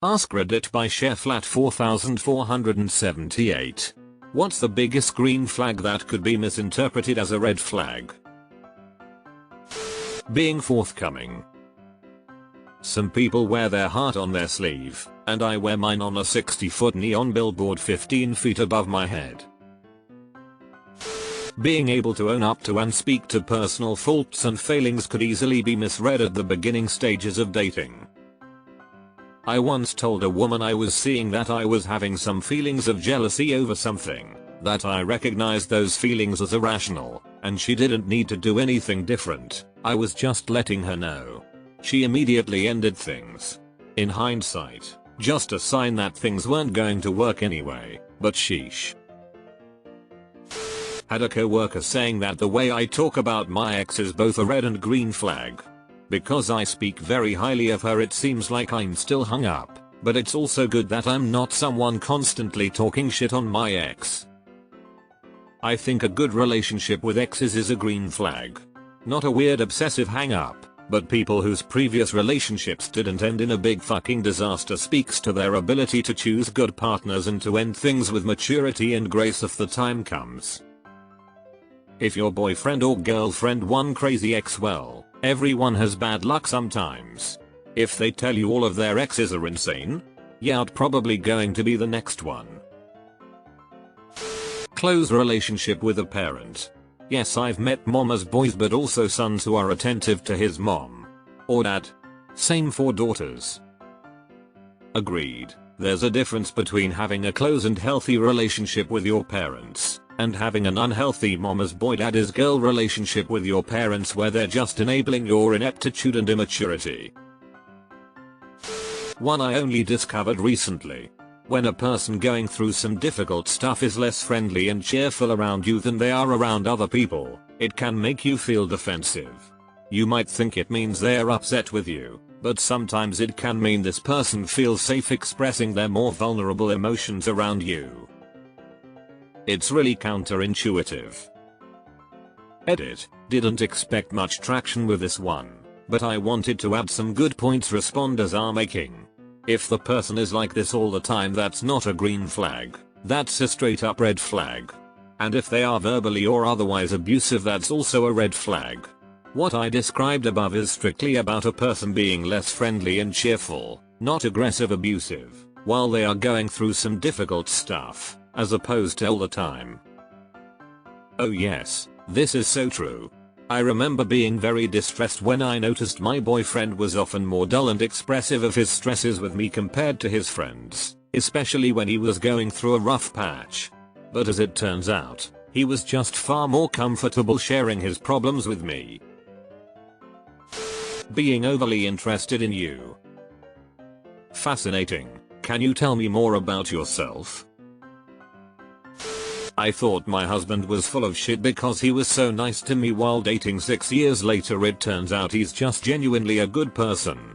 AskReddit by ShareFlat 4478. What's the biggest green flag that could be misinterpreted as a red flag? Being forthcoming. Some people wear their heart on their sleeve, and I wear mine on a 60-foot neon billboard 15 feet above my head. Being able to own up to and speak to personal faults and failings could easily be misread at the beginning stages of dating. I once told a woman I was seeing that I was having some feelings of jealousy over something, that I recognized those feelings as irrational, and she didn't need to do anything different. I was just letting her know. She immediately ended things. In hindsight, just a sign that things weren't going to work anyway, but sheesh. Had a coworker saying that the way I talk about my ex is both a red and green flag. Because I speak very highly of her, it seems like I'm still hung up, but it's also good that I'm not someone constantly talking shit on my ex. I think a good relationship with exes is a green flag. Not a weird obsessive hang up, but people whose previous relationships didn't end in a big fucking disaster speaks to their ability to choose good partners and to end things with maturity and grace if the time comes. If your boyfriend or girlfriend one crazy ex, well, everyone has bad luck sometimes. If they tell you all of their exes are insane, yeah, it's probably going to be the next one. Close relationship with a parent. Yes, I've met mama's boys but also sons who are attentive to his mom. Or dad. Same for daughters. Agreed. There's a difference between having a close and healthy relationship with your parents and having an unhealthy mama's boy daddy's girl relationship with your parents where they're just enabling your ineptitude and immaturity. One I only discovered recently. When a person going through some difficult stuff is less friendly and cheerful around you than they are around other people, it can make you feel defensive. You might think it means they're upset with you, but sometimes it can mean this person feels safe expressing their more vulnerable emotions around you. It's really counterintuitive. Edit. Didn't expect much traction with this one, but I wanted to add some good points responders are making. If the person is like this all the time, that's not a green flag, that's a straight up red flag. And if they are verbally or otherwise abusive, that's also a red flag. What I described above is strictly about a person being less friendly and cheerful, not aggressive abusive, while they are going through some difficult stuff, as opposed to all the time. Oh yes, this is so true. I remember being very distressed when I noticed my boyfriend was often more dull and expressive of his stresses with me compared to his friends, especially when he was going through a rough patch. But as it turns out, he was just far more comfortable sharing his problems with me. Being overly interested in you. Fascinating. Can you tell me more about yourself? I thought my husband was full of shit because he was so nice to me while dating. 6 years later it turns out he's just genuinely a good person.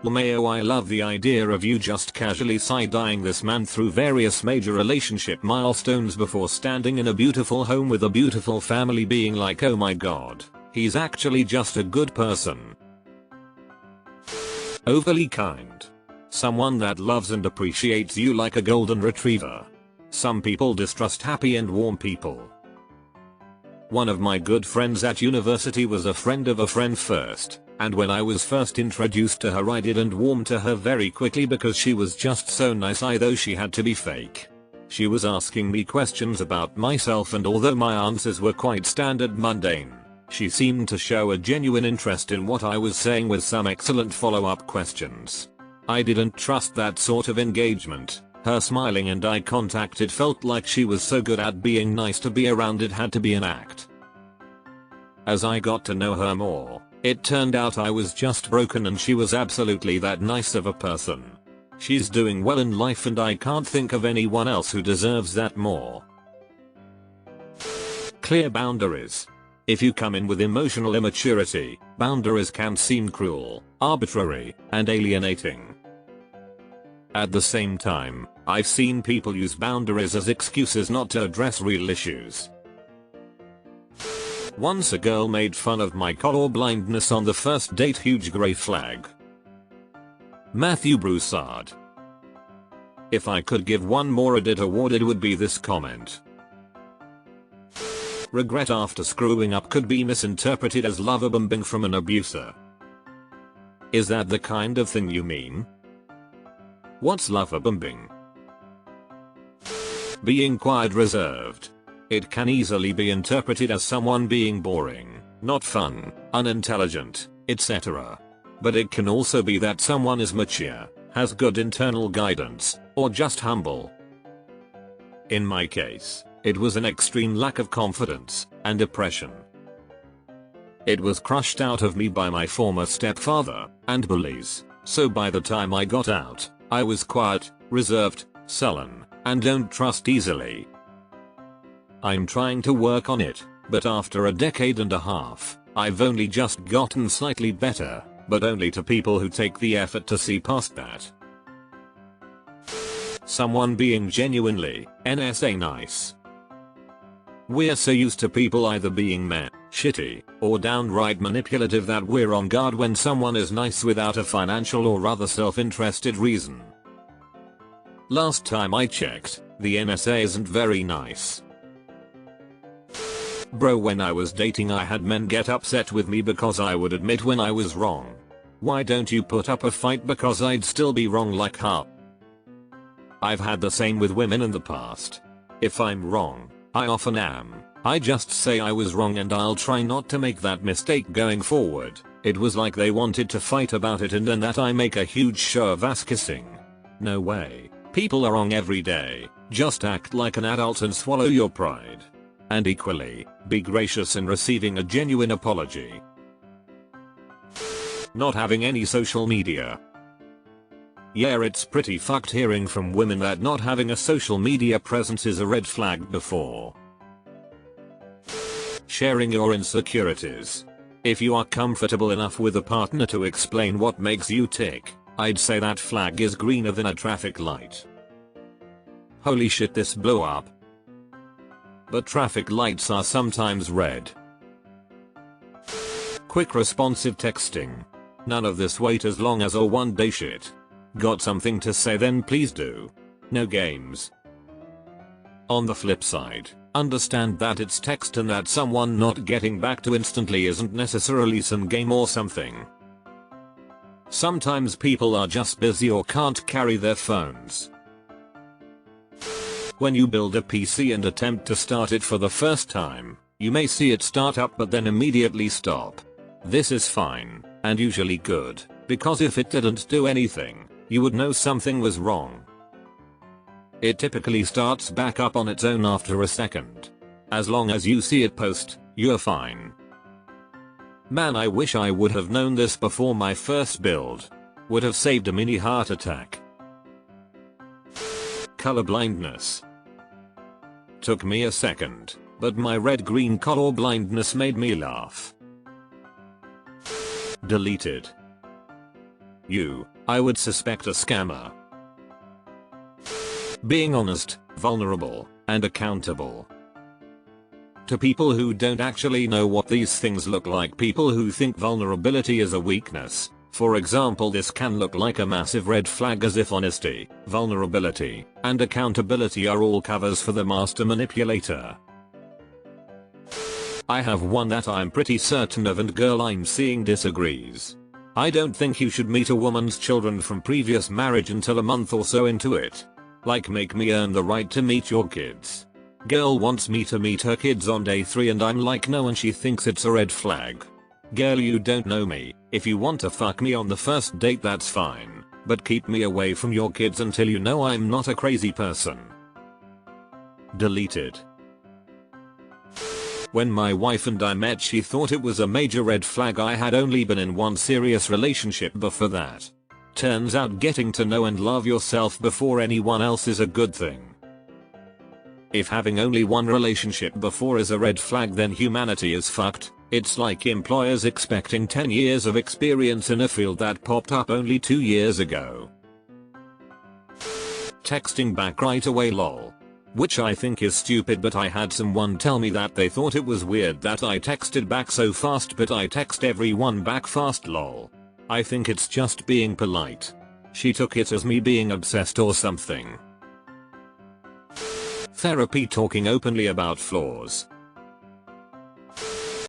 LMAO, I love the idea of you just casually side-eyeing this man through various major relationship milestones before standing in a beautiful home with a beautiful family being like, oh my god, he's actually just a good person. Overly kind. Someone that loves and appreciates you like a golden retriever. Some people distrust happy and warm people. One of my good friends at university was a friend of a friend first, and when I was first introduced to her I didn't warm to her very quickly because she was just so nice, though she had to be fake. She was asking me questions about myself, and although my answers were quite standard mundane, she seemed to show a genuine interest in what I was saying with some excellent follow-up questions. I didn't trust that sort of engagement. Her smiling and eye contact, it felt like she was so good at being nice to be around it had to be an act. As I got to know her more, it turned out I was just broken and she was absolutely that nice of a person. She's doing well in life and I can't think of anyone else who deserves that more. Clear boundaries. If you come in with emotional immaturity, boundaries can seem cruel, arbitrary, and alienating. At the same time, I've seen people use boundaries as excuses not to address real issues. Once a girl made fun of my color blindness on the first date, huge gray flag. Matthew Broussard. If I could give one more Reddit award, it would be this comment. Regret after screwing up could be misinterpreted as lover bombing from an abuser. Is that the kind of thing you mean? What's lover bombing? Being quiet, reserved. It can easily be interpreted as someone being boring, not fun, unintelligent, etc. But it can also be that someone is mature, has good internal guidance, or just humble. In my case, it was an extreme lack of confidence and depression. It was crushed out of me by my former stepfather and bullies, so by the time I got out, I was quiet, reserved, sullen, and don't trust easily. I'm trying to work on it, but after a decade and a half, I've only just gotten slightly better, but only to people who take the effort to see past that. Someone being genuinely NSA nice. We're so used to people either being meh, shitty, or downright manipulative that we're on guard when someone is nice without a financial or other self-interested reason. Last time I checked, the NSA isn't very nice. Bro, when I was dating I had men get upset with me because I would admit when I was wrong. Why don't you put up a fight because I'd still be wrong like huh? I've had the same with women in the past. If I'm wrong, I often am, I just say I was wrong and I'll try not to make that mistake going forward. It was like they wanted to fight about it and then that I make a huge show of ass kissing. No way. People are wrong every day. Just act like an adult and swallow your pride. And equally, be gracious in receiving a genuine apology. Not having any social media. Yeah, it's pretty fucked hearing from women that not having a social media presence is a red flag before. Sharing your insecurities. If you are comfortable enough with a partner to explain what makes you tick, I'd say that flag is greener than a traffic light. Holy shit, this blew up. But traffic lights are sometimes red. Quick responsive texting. None of this wait as long as a one day shit. Got something to say then please do. No games. On the flip side, understand that it's text and that someone not getting back to instantly isn't necessarily some game or something. Sometimes people are just busy or can't carry their phones. When you build a PC and attempt to start it for the first time, you may see it start up but then immediately stop. This is fine, and usually good, because if it didn't do anything, you would know something was wrong. It typically starts back up on its own after a second. As long as you see it post, you're fine. Man, I wish I would have known this before my first build. Would have saved a mini heart attack. Color blindness. Took me a second, but my red-green color blindness made me laugh. Deleted. I would suspect a scammer. Being honest, vulnerable, and accountable. To people who don't actually know what these things look like, people who think vulnerability is a weakness. For example, this can look like a massive red flag, as if honesty, vulnerability, and accountability are all covers for the master manipulator. I have one that I'm pretty certain of and girl I'm seeing disagrees. I don't think you should meet a woman's children from previous marriage until a month or so into it. Like, make me earn the right to meet your kids. Girl wants me to meet her kids on day 3 and I'm like no, and she thinks it's a red flag. Girl, you don't know me. If you want to fuck me on the first date, that's fine, but keep me away from your kids until you know I'm not a crazy person. Deleted. When my wife and I met, she thought it was a major red flag I had only been in one serious relationship before that. Turns out getting to know and love yourself before anyone else is a good thing. If having only one relationship before is a red flag, then humanity is fucked. It's like employers expecting 10 years of experience in a field that popped up only 2 years ago. Texting back right away lol. Which I think is stupid, but I had someone tell me that they thought it was weird that I texted back so fast, but I text everyone back fast lol. I think it's just being polite. She took it as me being obsessed or something. Therapy, talking openly about flaws.